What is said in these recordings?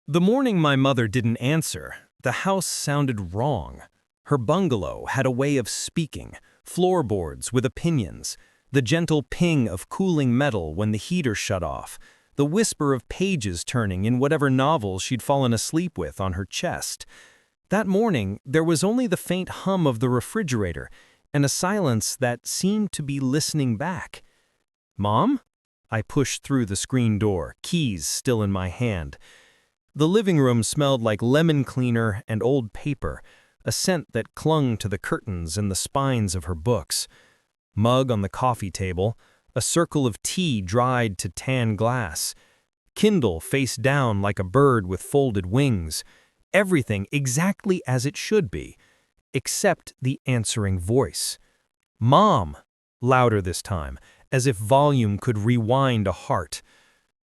The morning my mother didn't answer, the house sounded wrong. Her bungalow had a way of speaking, floorboards with opinions, the gentle ping of cooling metal when the heater shut off, the whisper of pages turning in whatever novel she'd fallen asleep with on her chest. That morning, there was only the faint hum of the refrigerator and a silence that seemed to be listening back. "Mom?" I pushed through the screen door, keys still in my hand. The living room smelled like lemon cleaner and old paper, a scent that clung to the curtains and the spines of her books. Mug on the coffee table, a circle of tea dried to tan glass. Kindle face down like a bird with folded wings. Everything exactly as it should be, except the answering voice. "Mom!" Louder this time, as if volume could rewind a heart.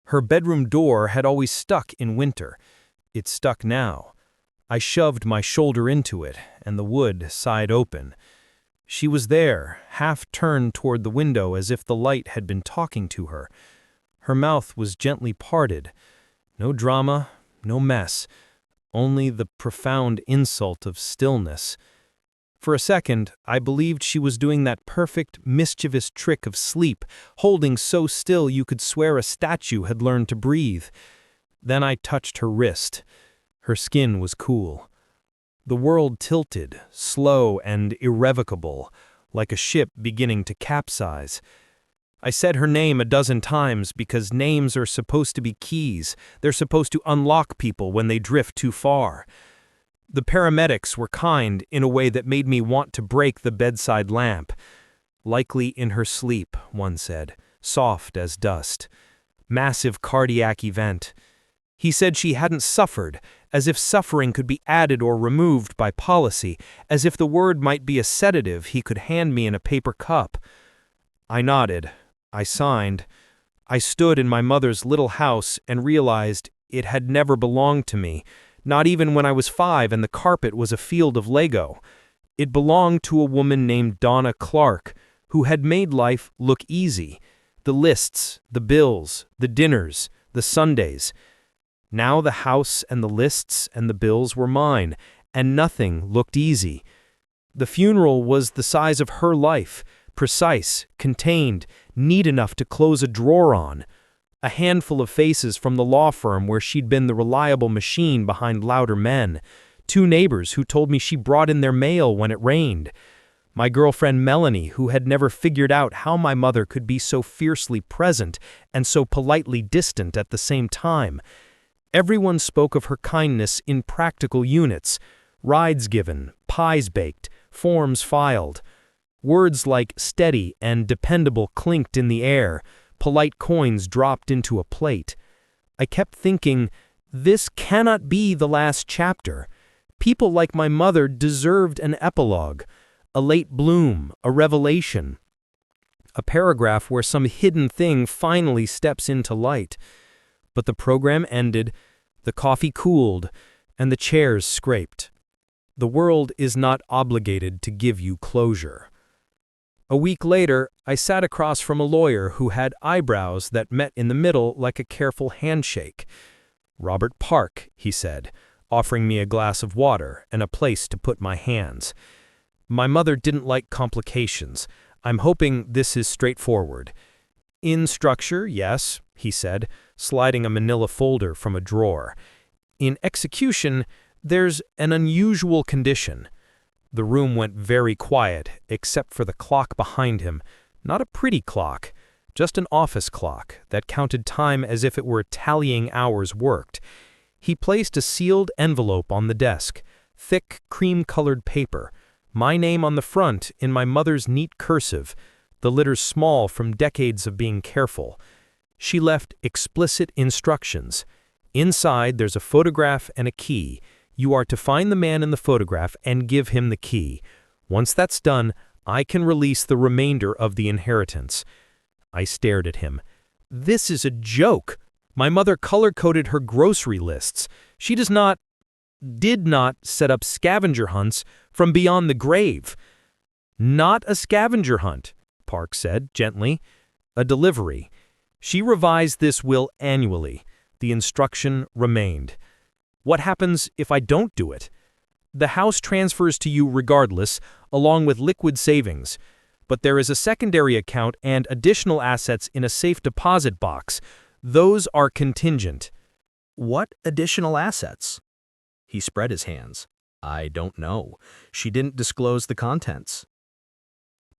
Her bedroom door had always stuck in winter. It stuck now. I shoved my shoulder into it, and the wood sighed open. She was there, half turned toward the window as if the light had been talking to her. Her mouth was gently parted. No drama, no mess, only the profound insult of stillness. For a second, I believed she was doing that perfect, mischievous trick of sleep, holding so still you could swear a statue had learned to breathe. Then I touched her wrist. Her skin was cool. The world tilted, slow and irrevocable, like a ship beginning to capsize. I said her name a dozen times because names are supposed to be keys. They're supposed to unlock people when they drift too far. The paramedics were kind in a way that made me want to break the bedside lamp. "Likely in her sleep," one said, soft as dust. "Massive cardiac event." He said she hadn't suffered, as if suffering could be added or removed by policy, as if the word might be a sedative he could hand me in a paper cup. I nodded. I signed. I stood in my mother's little house and realized it had never belonged to me. Not even when I was 5 and the carpet was a field of Lego. It belonged to a woman named Donna Clark, who had made life look easy. The lists, the bills, the dinners, the Sundays. Now the house and the lists and the bills were mine, and nothing looked easy. The funeral was the size of her life, precise, contained, neat enough to close a drawer on. A handful of faces from the law firm where she'd been the reliable machine behind louder men. 2 neighbors who told me she brought in their mail when it rained. My girlfriend Melanie, who had never figured out how my mother could be so fiercely present and so politely distant at the same time. Everyone spoke of her kindness in practical units. Rides given, pies baked, forms filed. Words like steady and dependable clinked in the air. Polite coins dropped into a plate. I kept thinking, this cannot be the last chapter. People like my mother deserved an epilogue, a late bloom, a revelation, a paragraph where some hidden thing finally steps into light. But the program ended, the coffee cooled, and the chairs scraped. The world is not obligated to give you closure. A week later, I sat across from a lawyer who had eyebrows that met in the middle like a careful handshake. "Robert Park," he said, offering me a glass of water and a place to put my hands. "My mother didn't like complications. I'm hoping this is straightforward." "In structure, yes," he said, sliding a manila folder from a drawer. "In execution, there's an unusual condition." The room went very quiet, except for the clock behind him. Not a pretty clock, just an office clock that counted time as if it were tallying hours worked. He placed a sealed envelope on the desk, thick, cream-colored paper, my name on the front in my mother's neat cursive, the letters small from decades of being careful. She left explicit instructions. Inside, there's a photograph and a key. You are to find the man in the photograph and give him the key. Once that's done, I can release the remainder of the inheritance. I stared at him. This is a joke. My mother color-coded her grocery lists. She did not set up scavenger hunts from beyond the grave. "Not a scavenger hunt," Park said gently. "A delivery. She revised this will annually. The instruction remained. What happens if I don't do it? The house transfers to you regardless, along with liquid savings. But there is a secondary account and additional assets in a safe deposit box. Those are contingent. What additional assets? He spread his hands. I don't know. She didn't disclose the contents.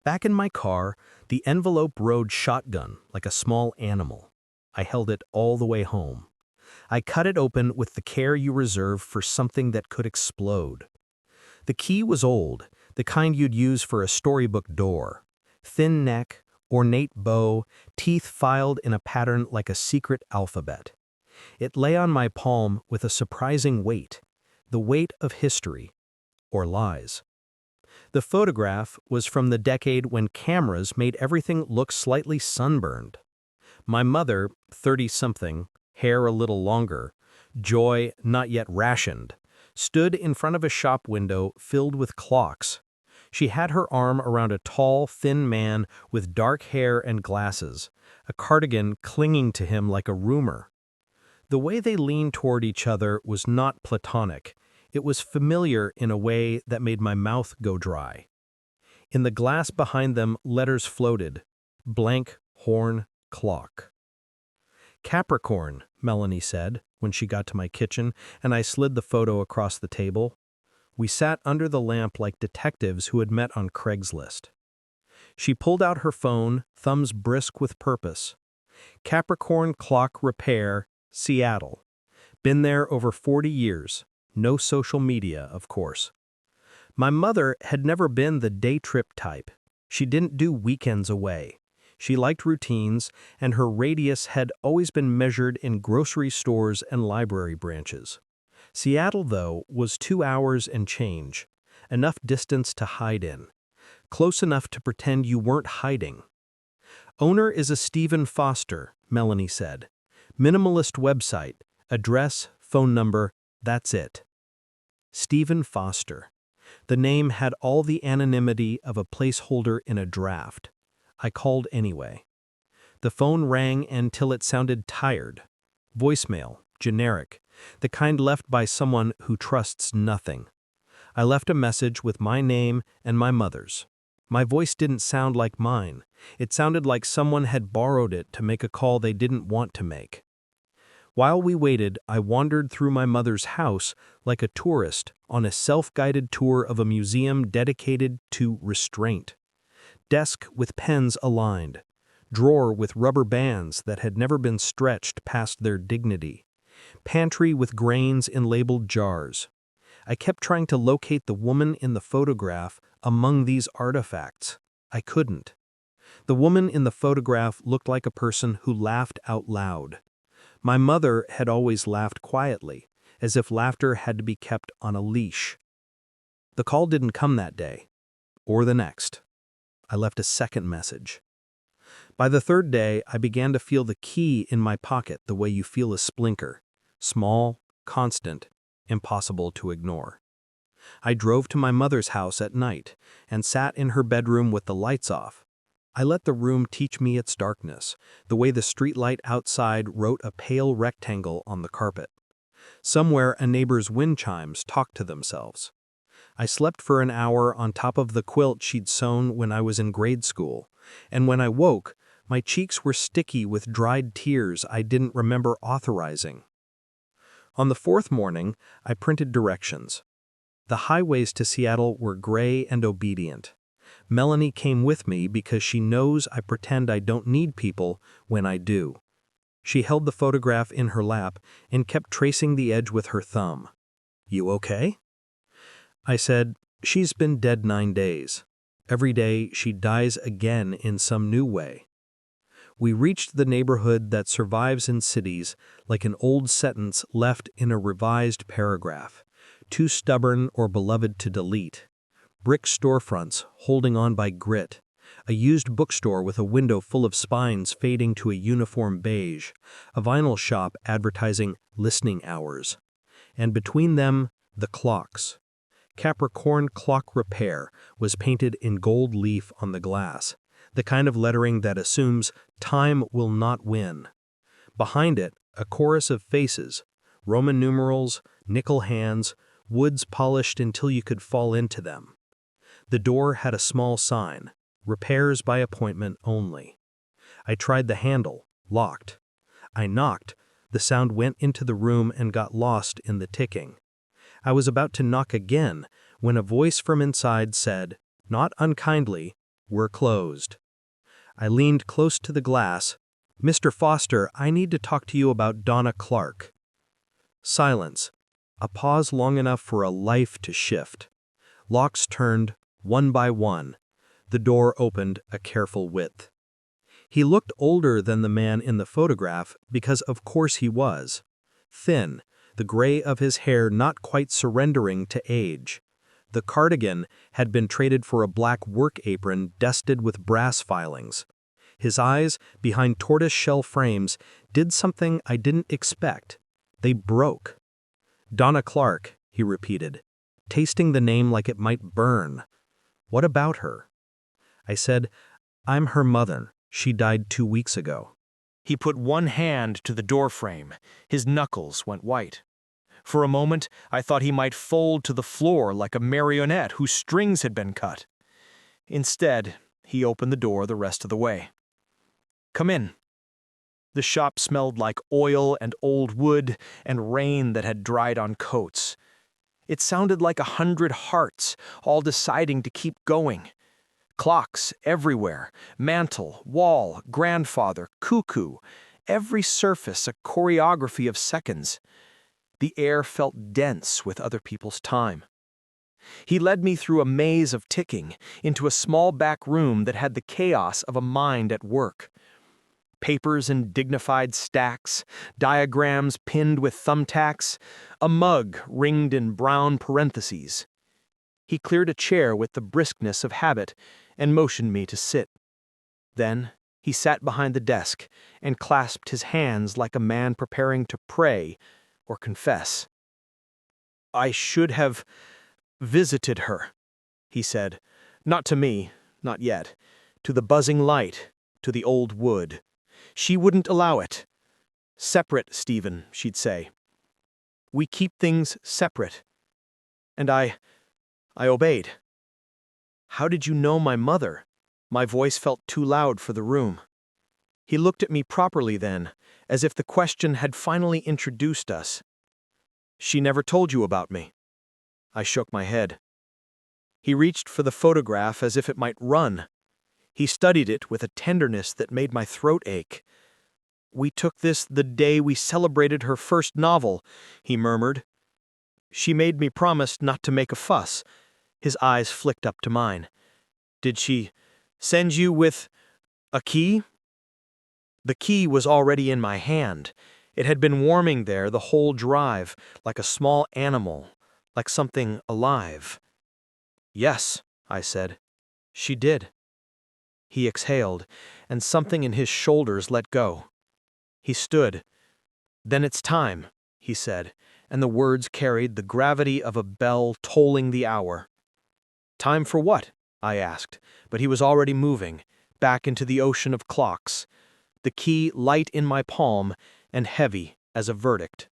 Back in my car, the envelope rode shotgun like a small animal. I held it all the way home. I cut it open with the care you reserve for something that could explode. The key was old, the kind you'd use for a storybook door. Thin neck, ornate bow, teeth filed in a pattern like a secret alphabet. It lay on my palm with a surprising weight, the weight of history, or lies. The photograph was from the decade when cameras made everything look slightly sunburned. My mother, 30-something, hair a little longer, joy not yet rationed, stood in front of a shop window filled with clocks. She had her arm around a tall, thin man with dark hair and glasses, a cardigan clinging to him like a rumor. The way they leaned toward each other was not platonic. It was familiar in a way that made my mouth go dry. In the glass behind them, letters floated. Blank, horn, clock. Capricorn, Melanie said, when she got to my kitchen, and I slid the photo across the table. We sat under the lamp like detectives who had met on Craigslist. She pulled out her phone, thumbs brisk with purpose. Capricorn Clock Repair, Seattle. Been there over 40 years. No social media, of course. My mother had never been the day trip type. She didn't do weekends away. She liked routines, and her radius had always been measured in grocery stores and library branches. Seattle, though, was 2 hours and change, enough distance to hide in, close enough to pretend you weren't hiding. Owner is a Stephen Foster, Melanie said. Minimalist website, address, phone number, that's it. Stephen Foster. The name had all the anonymity of a placeholder in a draft. I called anyway. The phone rang until it sounded tired. Voicemail, generic, the kind left by someone who trusts nothing. I left a message with my name and my mother's. My voice didn't sound like mine. It sounded like someone had borrowed it to make a call they didn't want to make. While we waited, I wandered through my mother's house like a tourist on a self-guided tour of a museum dedicated to restraint. Desk with pens aligned. Drawer with rubber bands that had never been stretched past their dignity. Pantry with grains in labeled jars. I kept trying to locate the woman in the photograph among these artifacts. I couldn't. The woman in the photograph looked like a person who laughed out loud. My mother had always laughed quietly, as if laughter had to be kept on a leash. The call didn't come that day, or the next. I left a second message. By the third day, I began to feel the key in my pocket the way you feel a splinker. Small, constant, impossible to ignore. I drove to my mother's house at night and sat in her bedroom with the lights off. I let the room teach me its darkness, the way the streetlight outside wrote a pale rectangle on the carpet. Somewhere a neighbor's wind chimes talked to themselves. I slept for an hour on top of the quilt she'd sewn when I was in grade school, and when I woke, my cheeks were sticky with dried tears I didn't remember authorizing. On the fourth morning, I printed directions. The highways to Seattle were gray and obedient. Melanie came with me because she knows I pretend I don't need people when I do. She held the photograph in her lap and kept tracing the edge with her thumb. "You okay?" I said, "She's been dead 9 days. Every day she dies again in some new way." We reached the neighborhood that survives in cities like an old sentence left in a revised paragraph, too stubborn or beloved to delete. Brick storefronts holding on by grit, a used bookstore with a window full of spines fading to a uniform beige, a vinyl shop advertising listening hours. And between them, the clocks. Capricorn Clock Repair was painted in gold leaf on the glass, the kind of lettering that assumes time will not win. Behind it, a chorus of faces, Roman numerals, nickel hands, woods polished until you could fall into them. The door had a small sign, repairs by appointment only. I tried the handle, locked. I knocked. The sound went into the room and got lost in the ticking. I was about to knock again when a voice from inside said, not unkindly, "We're closed." I leaned close to the glass. "Mr. Foster, I need to talk to you about Donna Clark." Silence. A pause long enough for a life to shift. Locks turned, one by one. The door opened a careful width. He looked older than the man in the photograph because of course he was. Thin, the gray of his hair not quite surrendering to age. The cardigan had been traded for a black work apron dusted with brass filings. His eyes, behind tortoise-shell frames, did something I didn't expect. They broke. "Donna Clark," he repeated, tasting the name like it might burn. "What about her?" I said, "I'm her mother. She died 2 weeks ago." He put one hand to the doorframe. His knuckles went white. For a moment, I thought he might fold to the floor like a marionette whose strings had been cut. Instead, he opened the door the rest of the way. "Come in." The shop smelled like oil and old wood and rain that had dried on coats. It sounded like 100 hearts, all deciding to keep going. Clocks everywhere, mantle, wall, grandfather, cuckoo, every surface a choreography of seconds. The air felt dense with other people's time. He led me through a maze of ticking into a small back room that had the chaos of a mind at work. Papers in dignified stacks, diagrams pinned with thumbtacks, a mug ringed in brown parentheses. He cleared a chair with the briskness of habit and motioned me to sit. Then he sat behind the desk and clasped his hands like a man preparing to pray or confess. "I should have visited her," he said. "Not to me, not yet. To the buzzing light, to the old wood. She wouldn't allow it. 'Separate, Stephen,' she'd say. 'We keep things separate.' And I obeyed." "How did you know my mother?" My voice felt too loud for the room. He looked at me properly then, as if the question had finally introduced us. "She never told you about me." I shook my head. He reached for the photograph as if it might run. He studied it with a tenderness that made my throat ache. "We took this the day we celebrated her first novel," he murmured. "She made me promise not to make a fuss." His eyes flicked up to mine. "Did she send you with a key?" The key was already in my hand. It had been warming there the whole drive, like a small animal, like something alive. "Yes," I said. "She did." He exhaled, and something in his shoulders let go. He stood. "Then it's time," he said, and the words carried the gravity of a bell tolling the hour. "Time for what?" I asked, but he was already moving, back into the ocean of clocks, the key light in my palm and heavy as a verdict.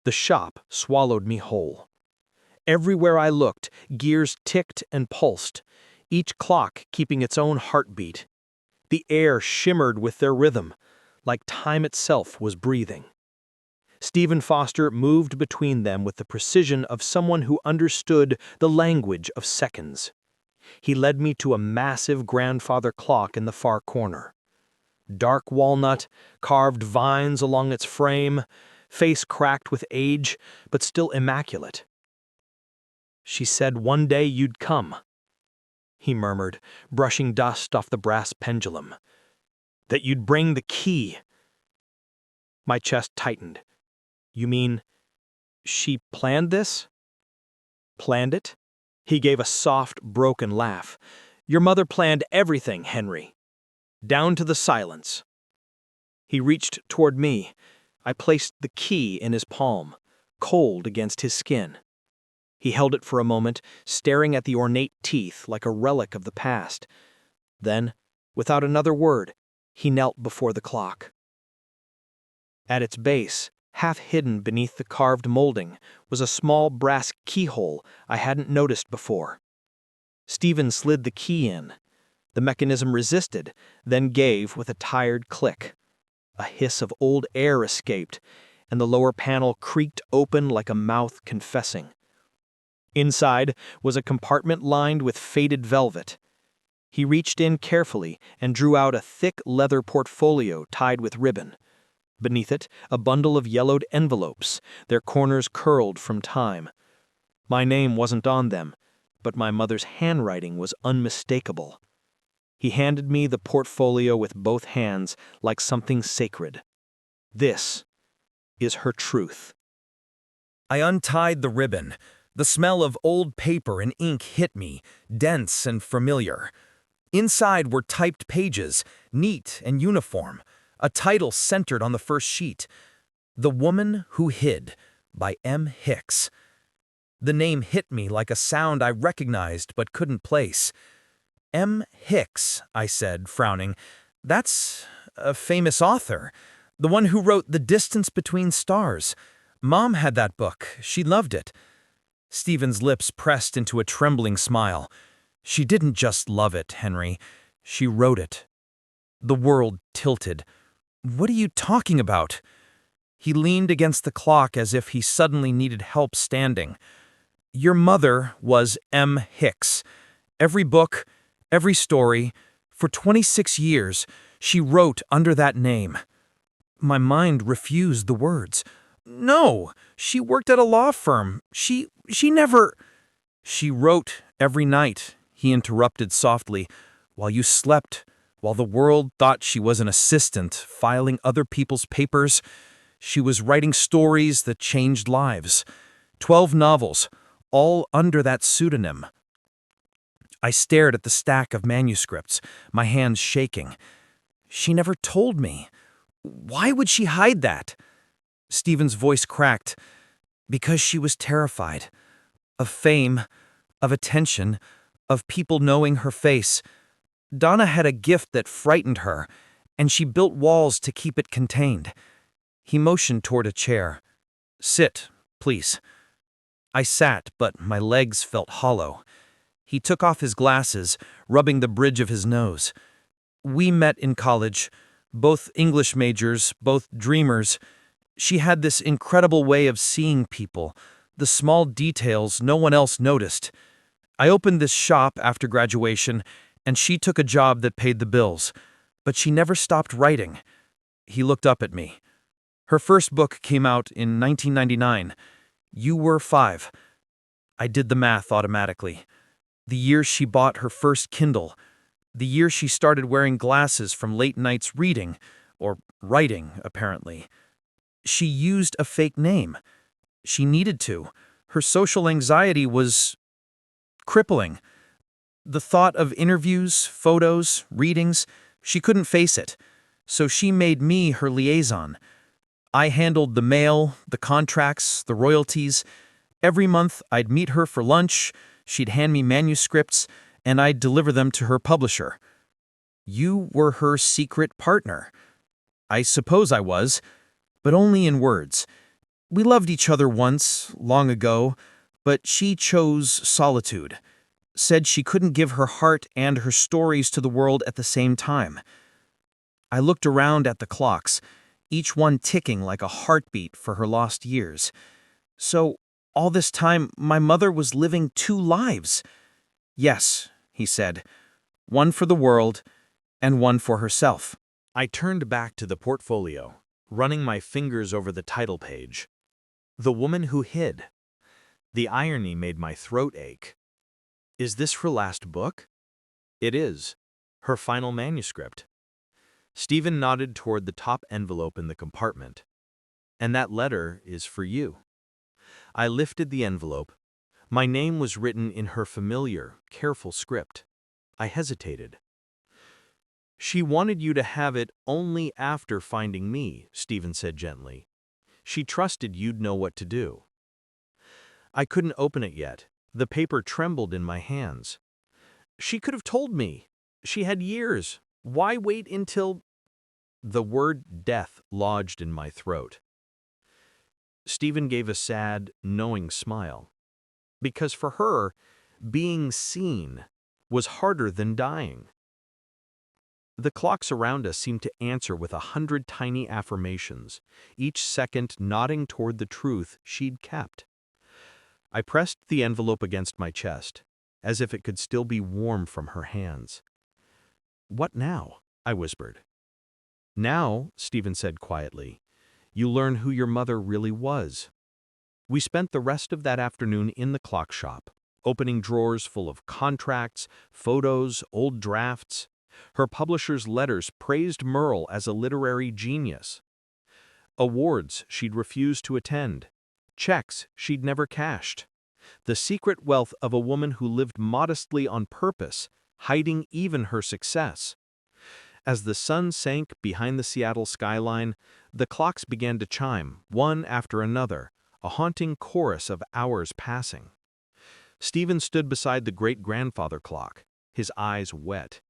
The shop swallowed me whole. Everywhere I looked, gears ticked and pulsed, each clock keeping its own heartbeat. The air shimmered with their rhythm, like time itself was breathing. Stephen Foster moved between them with the precision of someone who understood the language of seconds. He led me to a massive grandfather clock in the far corner. Dark walnut, carved vines along its frame, face cracked with age, but still immaculate. "She said one day you'd come," he murmured, brushing dust off the brass pendulum. "That you'd bring the key." My chest tightened. "You mean she planned this?" "Planned it?" He gave a soft, broken laugh. "Your mother planned everything, Henry. Down to the silence." He reached toward me. I placed the key in his palm, cold against his skin. He held it for a moment, staring at the ornate teeth like a relic of the past. Then, without another word, he knelt before the clock. At its base, Half hidden beneath the carved molding was a small brass keyhole I hadn't noticed before. Stephen slid the key in. The mechanism resisted, then gave with a tired click. A hiss of old air escaped, and the lower panel creaked open like a mouth confessing. Inside was a compartment lined with faded velvet. He reached in carefully and drew out a thick leather portfolio tied with ribbon. Beneath it, a bundle of yellowed envelopes, their corners curled from time. My name wasn't on them, but my mother's handwriting was unmistakable. He handed me the portfolio with both hands like something sacred. This is her truth. I untied the ribbon. The smell of old paper and ink hit me, dense and familiar. Inside were typed pages, neat and uniform. A title centered on the first sheet. The Woman Who Hid, by M. Hicks. The name hit me like a sound I recognized but couldn't place. M. Hicks, I said, frowning. That's a famous author. The one who wrote The Distance Between Stars. Mom had that book. She loved it. Stephen's lips pressed into a trembling smile. She didn't just love it, Henry. She wrote it. The world tilted. What are you talking about? He leaned against the clock as if he suddenly needed help standing. Your mother was M. Hicks. Every book, every story, for 26 years, she wrote under that name. My mind refused the words. No, she worked at a law firm. She never... She wrote every night, he interrupted softly, while you slept, while the world thought she was an assistant filing other people's papers. She was writing stories that changed lives. 12 novels, all under that pseudonym. I stared at the stack of manuscripts, my hands shaking. She never told me. Why would she hide that? Stephen's voice cracked. Because she was terrified. Of fame, of attention, of people knowing her face. Donna had a gift that frightened her, and she built walls to keep it contained. He motioned toward a chair. Sit, please. I sat, but my legs felt hollow. He took off his glasses, rubbing the bridge of his nose. We met in college, both English majors, both dreamers. She had this incredible way of seeing people, the small details no one else noticed. I opened this shop after graduation, and she took a job that paid the bills. But she never stopped writing. He looked up at me. Her first book came out in 1999. You were 5. I did the math automatically. The year she bought her first Kindle. The year she started wearing glasses from late nights reading, or writing, apparently. She used a fake name. She needed to. Her social anxiety was crippling. The thought of interviews, photos, readings, she couldn't face it. So she made me her liaison. I handled the mail, the contracts, the royalties. Every month I'd meet her for lunch, she'd hand me manuscripts, and I'd deliver them to her publisher. You were her secret partner. I suppose I was, but only in words. We loved each other once, long ago, but she chose solitude. Said she couldn't give her heart and her stories to the world at the same time. I looked around at the clocks, each one ticking like a heartbeat for her lost years. So, all this time, my mother was living 2 lives. Yes, he said, one for the world and one for herself. I turned back to the portfolio, running my fingers over the title page. The Woman Who Hid. The irony made my throat ache. Is this her last book? It is. Her final manuscript. Stephen nodded toward the top envelope in the compartment. And that letter is for you. I lifted the envelope. My name was written in her familiar, careful script. I hesitated. She wanted you to have it only after finding me, Stephen said gently. She trusted you'd know what to do. I couldn't open it yet. The paper trembled in my hands. She could have told me. She had years. Why wait until... The word death lodged in my throat. Stephen gave a sad, knowing smile. Because for her, being seen was harder than dying. The clocks around us seemed to answer with 100 tiny affirmations, each second nodding toward the truth she'd kept. I pressed the envelope against my chest, as if it could still be warm from her hands. "What now?" I whispered. "Now," Stephen said quietly, "you learn who your mother really was." We spent the rest of that afternoon in the clock shop, opening drawers full of contracts, photos, old drafts. Her publisher's letters praised Merle as a literary genius. Awards she'd refused to attend. Checks she'd never cashed. The secret wealth of a woman who lived modestly on purpose, hiding even her success. As the sun sank behind the Seattle skyline, the clocks began to chime, one after another, a haunting chorus of hours passing. Stephen stood beside the great-grandfather clock, his eyes wet.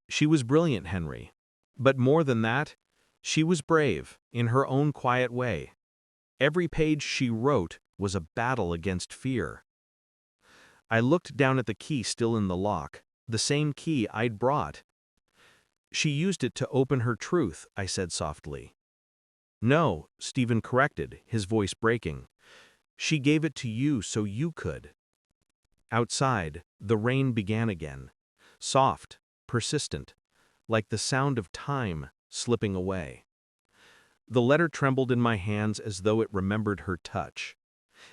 She was brilliant, Henry. But more than that, she was brave, in her own quiet way. Every page she wrote was a battle against fear. I looked down at the key still in the lock, the same key I'd brought. "She used it to open her truth," I said softly. "No," Stephen corrected, his voice breaking. "She gave it to you so you could." Outside, the rain began again, soft, persistent, like the sound of time slipping away. The letter trembled in my hands as though it remembered her touch.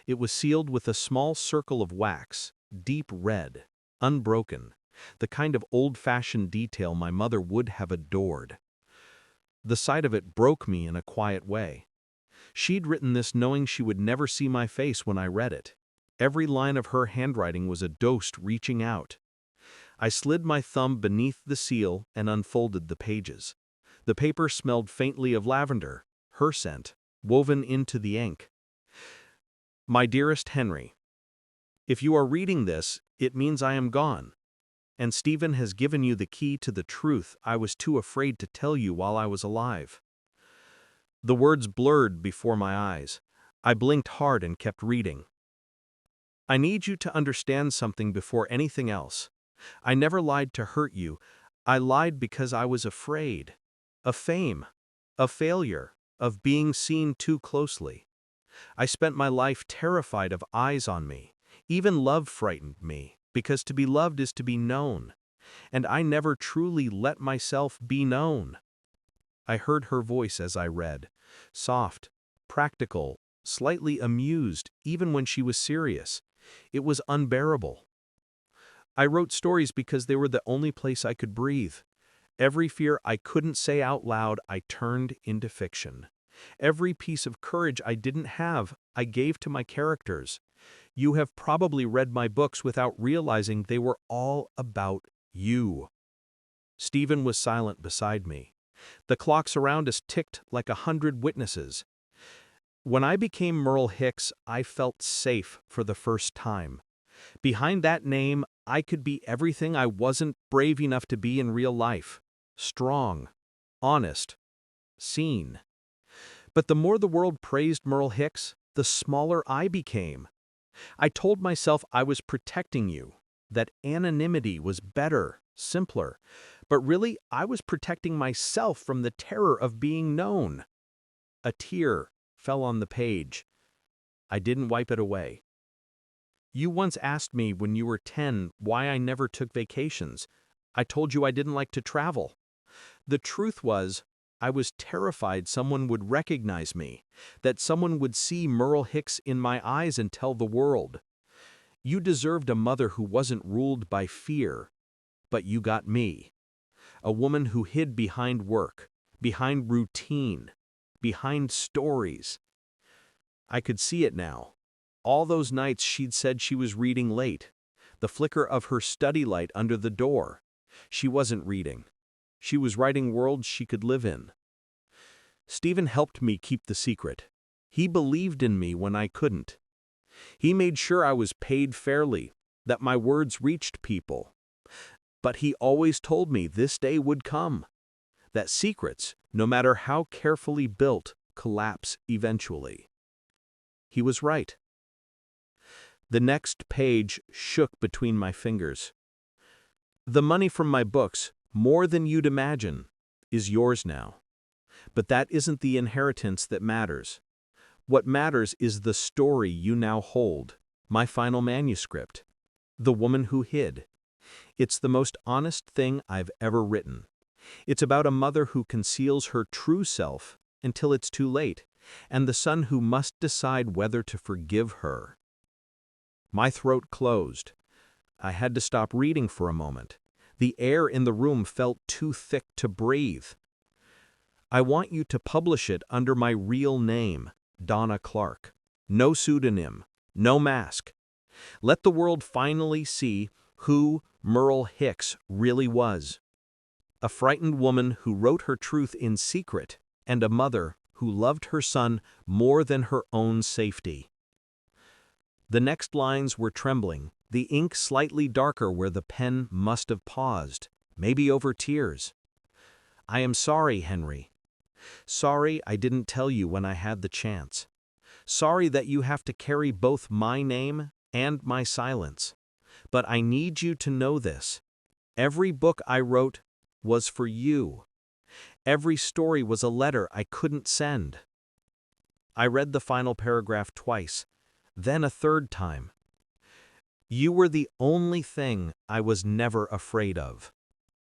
It was sealed with a small circle of wax, deep red, unbroken, the kind of old-fashioned detail my mother would have adored. The sight of it broke me in a quiet way. She'd written this knowing she would never see my face when I read it. Every line of her handwriting was a ghost reaching out. I slid my thumb beneath the seal and unfolded the pages. The paper smelled faintly of lavender, her scent, woven into the ink. "My dearest Henry, if you are reading this, it means I am gone. And Stephen has given you the key to the truth I was too afraid to tell you while I was alive." The words blurred before my eyes. I blinked hard and kept reading. "I need you to understand something before anything else. I never lied to hurt you. I lied because I was afraid. Of fame. Of failure. Of being seen too closely. I spent my life terrified of eyes on me. Even love frightened me, because to be loved is to be known. And I never truly let myself be known." I heard her voice as I read, soft, practical, slightly amused even when she was serious. It was unbearable. "I wrote stories because they were the only place I could breathe. Every fear I couldn't say out loud I turned into fiction. Every piece of courage I didn't have, I gave to my characters. You have probably read my books without realizing they were all about you." Stephen was silent beside me. The clocks around us ticked like 100 witnesses. When I became Merle Hicks, I felt safe for the first time. Behind that name, I could be everything I wasn't brave enough to be in real life. Strong, honest, seen. But the more the world praised Merle Hicks, the smaller I became. I told myself I was protecting you, that anonymity was better, simpler, but really I was protecting myself from the terror of being known. A tear fell on the page. I didn't wipe it away. "You once asked me when you were 10 why I never took vacations. I told you I didn't like to travel. The truth was, I was terrified someone would recognize me, that someone would see Merle Hicks in my eyes and tell the world. You deserved a mother who wasn't ruled by fear, but you got me. A woman who hid behind work, behind routine, behind stories." I could see it now. All those nights she'd said she was reading late. The flicker of her study light under the door. She wasn't reading. She was writing worlds she could live in. Stephen helped me keep the secret. He believed in me when I couldn't. He made sure I was paid fairly, that my words reached people. But he always told me this day would come. That secrets, no matter how carefully built, collapse eventually. He was right. The next page shook between my fingers. The money from my books, more than you'd imagine, is yours now. But that isn't the inheritance that matters. What matters is the story you now hold, my final manuscript, The Woman Who Hid. It's the most honest thing I've ever written. It's about a mother who conceals her true self until it's too late, and the son who must decide whether to forgive her. My throat closed. I had to stop reading for a moment. The air in the room felt too thick to breathe. I want you to publish it under my real name, Donna Clark. No pseudonym, no mask. Let the world finally see who Merle Hicks really was. A frightened woman who wrote her truth in secret, and a mother who loved her son more than her own safety. The next lines were trembling, the ink slightly darker where the pen must have paused, maybe over tears. I am sorry, Henry. Sorry I didn't tell you when I had the chance. Sorry that you have to carry both my name and my silence. But I need you to know this. Every book I wrote was for you. Every story was a letter I couldn't send. I read the final paragraph twice, then a third time. You were the only thing I was never afraid of.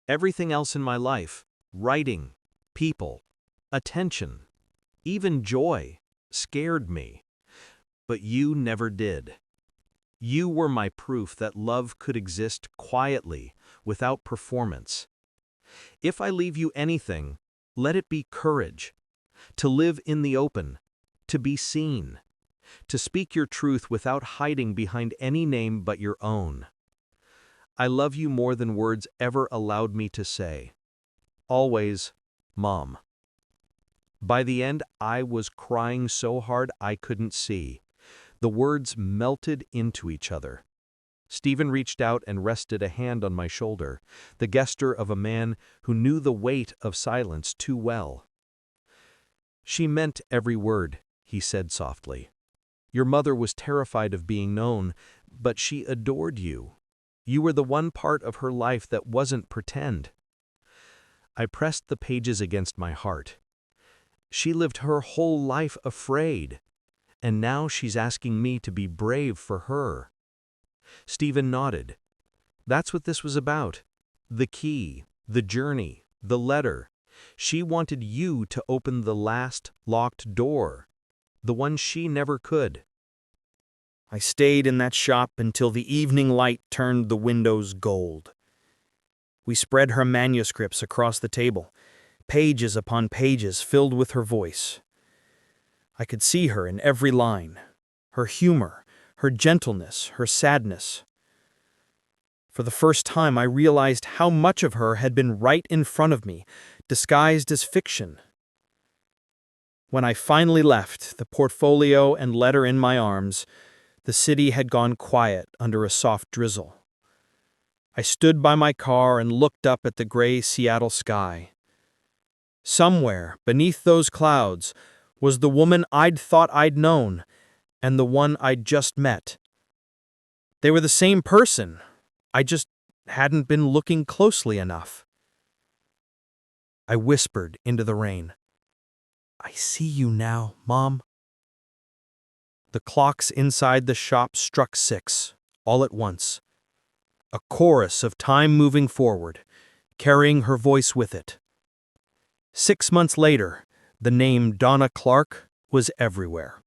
Everything else in my life, writing, people, attention, even joy, scared me. But you never did. You were my proof that love could exist quietly, without performance. If I leave you anything, let it be courage. To live in the open, to be seen, to speak your truth without hiding behind any name but your own. I love you more than words ever allowed me to say. Always, Mom. By the end, I was crying so hard I couldn't see. The words melted into each other. Stephen reached out and rested a hand on my shoulder, the gesture of a man who knew the weight of silence too well. She meant every word, he said softly. Your mother was terrified of being known, but she adored you. You were the one part of her life that wasn't pretend. I pressed the pages against my heart. She lived her whole life afraid, and now she's asking me to be brave for her. Stephen nodded. That's what this was about. The key, the journey, the letter. She wanted you to open the last locked door, the one she never could. I stayed in that shop until the evening light turned the windows gold. We spread her manuscripts across the table, pages upon pages filled with her voice. I could see her in every line, her humor, her gentleness, her sadness. For the first time, I realized how much of her had been right in front of me, disguised as fiction. When I finally left, the portfolio and letter in my arms, the city had gone quiet under a soft drizzle. I stood by my car and looked up at the gray Seattle sky. Somewhere, beneath those clouds, was the woman I'd thought I'd known, and the one I'd just met. They were the same person. I just hadn't been looking closely enough. I whispered into the rain. I see you now, Mom. The clocks inside the shop struck 6, all at once. A chorus of time moving forward, carrying her voice with it. 6 months later, the name Donna Clark was everywhere.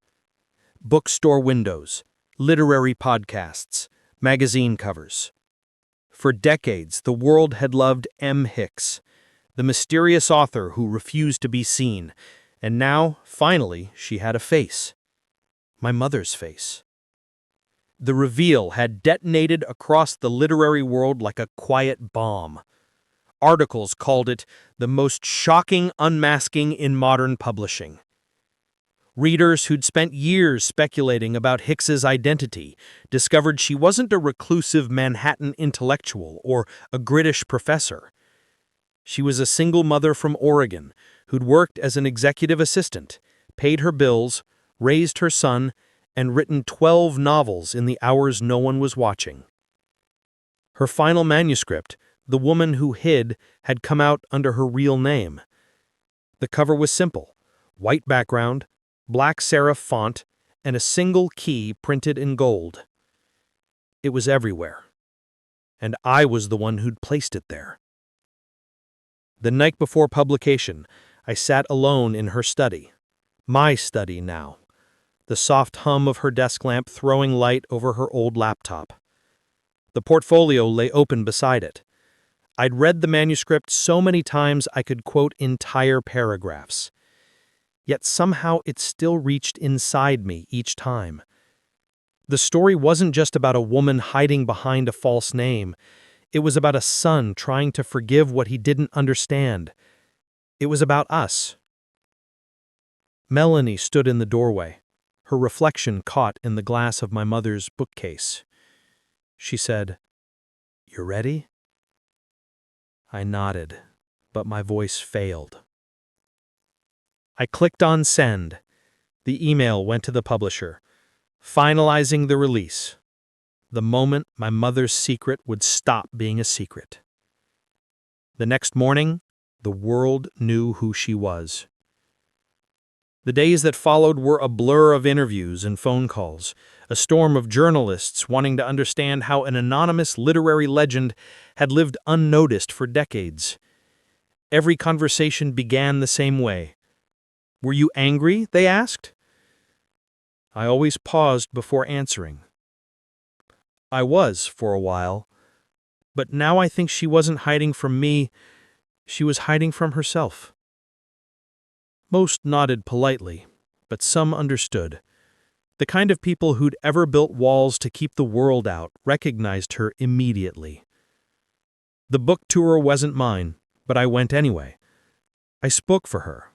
Bookstore windows, literary podcasts, magazine covers. For decades, the world had loved M. Hicks, the mysterious author who refused to be seen, and now, finally, she had a face. My mother's face. The reveal had detonated across the literary world like a quiet bomb. Articles called it the most shocking unmasking in modern publishing. Readers who'd spent years speculating about Hicks's identity discovered she wasn't a reclusive Manhattan intellectual or a British professor. She was a single mother from Oregon who'd worked as an executive assistant, paid her bills, raised her son, and written 12 novels in the hours no one was watching. Her final manuscript, The Woman Who Hid, had come out under her real name. The cover was simple: white background, black serif font, and a single key printed in gold. It was everywhere, and I was the one who'd placed it there. The night before publication, I sat alone in her study. My study now. The soft hum of her desk lamp throwing light over her old laptop. The portfolio lay open beside it. I'd read the manuscript so many times I could quote entire paragraphs. Yet somehow it still reached inside me each time. The story wasn't just about a woman hiding behind a false name. It was about a son trying to forgive what he didn't understand. It was about us. Melanie stood in the doorway, her reflection caught in the glass of my mother's bookcase. She said, "You ready?" I nodded, but my voice failed. I clicked on send. The email went to the publisher, finalizing the release. The moment my mother's secret would stop being a secret. The next morning, the world knew who she was. The days that followed were a blur of interviews and phone calls, a storm of journalists wanting to understand how an anonymous literary legend had lived unnoticed for decades. Every conversation began the same way. "Were you angry?" they asked. I always paused before answering. I was for a while, but now I think she wasn't hiding from me, she was hiding from herself. Most nodded politely, but some understood. The kind of people who'd ever built walls to keep the world out recognized her immediately. The book tour wasn't mine, but I went anyway. I spoke for her.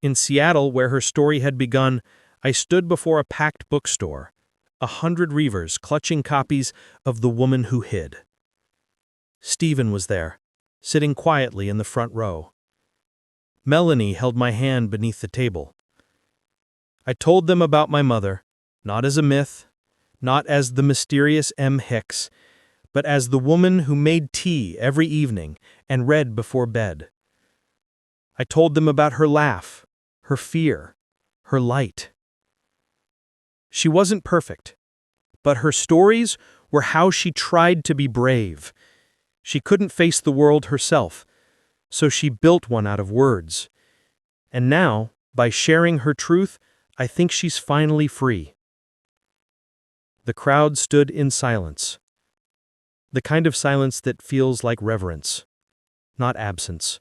In Seattle, where her story had begun, I stood before a packed bookstore, 100 reavers clutching copies of The Woman Who Hid. Stephen was there, sitting quietly in the front row. Melanie held my hand beneath the table. I told them about my mother, not as a myth, not as the mysterious M. Hicks, but as the woman who made tea every evening and read before bed. I told them about her laugh, her fear, her light. She wasn't perfect, but her stories were how she tried to be brave. She couldn't face the world herself, so she built one out of words. And now, by sharing her truth, I think she's finally free. The crowd stood in silence. The kind of silence that feels like reverence, not absence.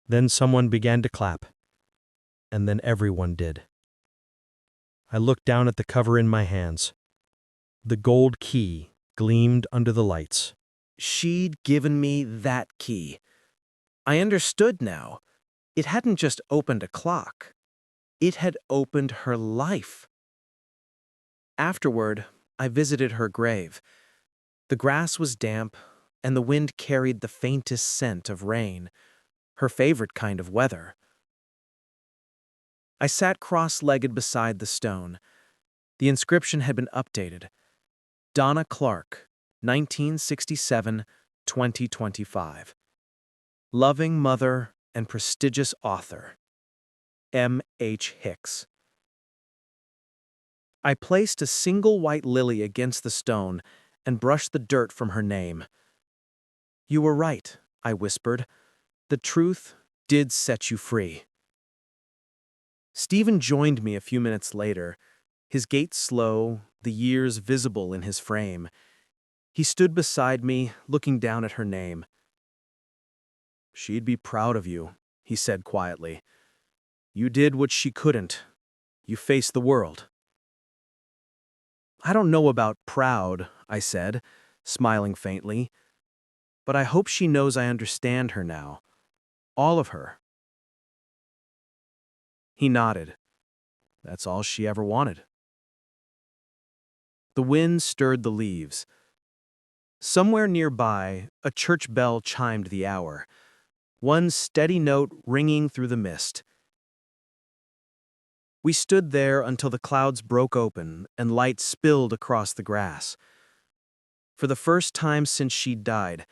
Then someone began to clap, and then everyone did. I looked down at the cover in my hands. The gold key gleamed under the lights. She'd given me that key. I understood now. It hadn't just opened a clock. It had opened her life. Afterward, I visited her grave. The grass was damp, and the wind carried the faintest scent of rain, her favorite kind of weather. I sat cross-legged beside the stone. The inscription had been updated. Donna Clark, 1967-2025. Loving mother and prestigious author. M. H. Hicks. I placed a single white lily against the stone and brushed the dirt from her name. "You were right," I whispered. "The truth did set you free." Stephen joined me a few minutes later, his gait slow, the years visible in his frame. He stood beside me, looking down at her name. "She'd be proud of you," he said quietly. "You did what she couldn't. You faced the world." "I don't know about proud," I said, smiling faintly, "but I hope she knows I understand her now. All of her." He nodded. That's all she ever wanted. The wind stirred the leaves. Somewhere nearby, a church bell chimed the hour, one steady note ringing through the mist. We stood there until the clouds broke open and light spilled across the grass. For the first time since she'd died,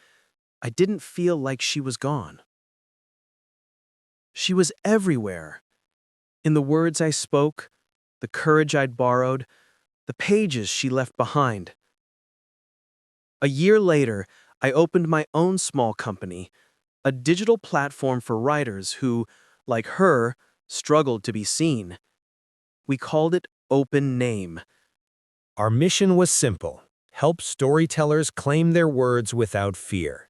I didn't feel like she was gone. She was everywhere. In the words I spoke, the courage I'd borrowed, the pages she left behind. A year later, I opened my own small company, a digital platform for writers who, like her, struggled to be seen. We called it Open Name. Our mission was simple: help storytellers claim their words without fear.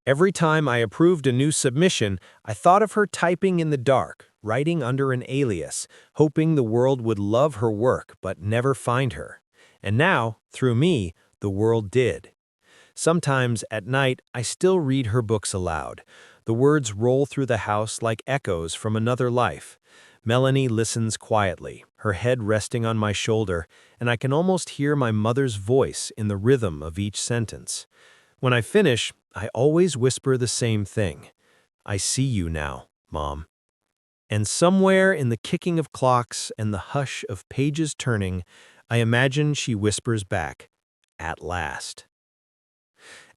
Every time I approved a new submission, I thought of her typing in the dark, writing under an alias, hoping the world would love her work but never find her. And now, through me, the world did. Sometimes, at night, I still read her books aloud. The words roll through the house like echoes from another life. Melanie listens quietly, her head resting on my shoulder, and I can almost hear my mother's voice in the rhythm of each sentence. When I finish, I always whisper the same thing. I see you now, Mom. And somewhere in the kicking of clocks and the hush of pages turning, I imagine she whispers back, "At last."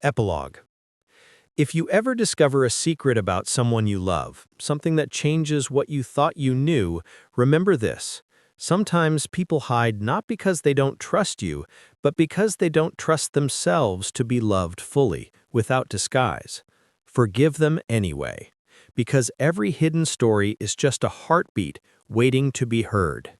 Epilogue. If you ever discover a secret about someone you love, something that changes what you thought you knew, remember this. Sometimes people hide not because they don't trust you, but because they don't trust themselves to be loved fully, without disguise. Forgive them anyway, because every hidden story is just a heartbeat waiting to be heard.